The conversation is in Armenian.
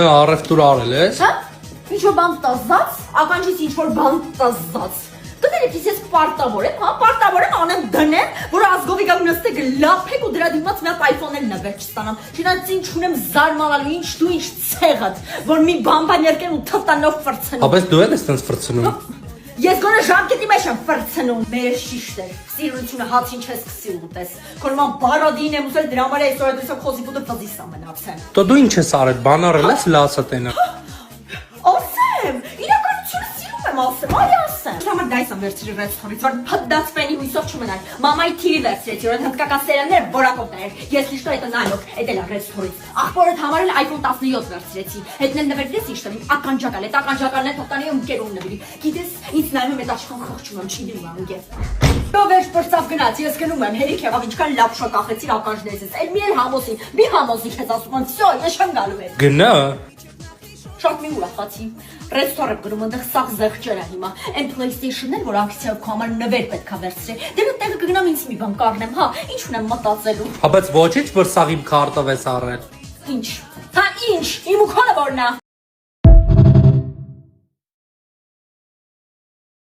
Առևտուր արել ես։ Հա? Ինչ-որ բան տազած, ականջից ինչ-որ բան տազած։ Դերից ես պարտավոր եմ, հա, պարտավոր եմ անեմ դնեմ, որ ազգովի գամ նստեք լափեք ու դրա դիմաց մի հատ iPhone-ել նվեր չստանամ։ Շինած ինչ ունեմ զարմանալու, ինչ դու ինչ ցեղդ, որ մի բամբան երկեն ու թտանով ֆրցնում։ Ապես դու ես տենց ֆրցնում։ Ես գոնե ժամկետի մեջ եմ ֆրցնում, մեր շիշտեր։ Սիրությունը հացին չես սկսի ուտես։ Քոնման բարադին եմ ուզել դրա համար այսօր դեսա խոզի բուդը բզիս ամենացեմ։ Դու դու ինչ ես արել, բան արել ես լացա տենը։ Ասեմ, իրականությունը սիրում եմ ասեմ, այ ասեմ։ Ժամը դայս եմ վերցրի ռեստորից, որ փդած պենի հույսով չմնար։ Մամայի թիրի վերցրեցի, որ հնդկական սերաններ որակովներ։ Ես լիշտո այդ նայոք, այդ էլ ռեստորից։ Ախորդ համար էլ iPhone 17 վերցրեցի։ Հետնել նվերդես ինչ տվի, ականջակալ է, ականջակալն է թողտանի ու ընկերում նվիրի։ Գիտես, ինձ նայում եմ այդ աշխան խղճում եմ, չի դիմում անգեր։ Դու վերջ բրծավ գնաց, ես գնում եմ, հերիք եղավ, ինչքան լապ շոկախեցիր ականջներս։ Էլ մի էլ համոսի, մի համոսի քեզ ասում եմ, всё, ես չեմ գալու եմ։ Գնա։ Շատ մի ուրախացի։ Ռեստորան գրում այնտեղ սաղ զեղչերա հիմա։ Այն PlayStation-ներ, որ ակցիայով քո համար նվեր պետքա վերցրի։ Դե մտեղ կգնամ ինձ մի բան կառնեմ, հա, ինչ ունեմ մտածելու։ Բայց ոչինչ որ սաղ իմ քարտով ես արել։ Ինչ։ Հա ինչ, իմ ու քոնը որնա։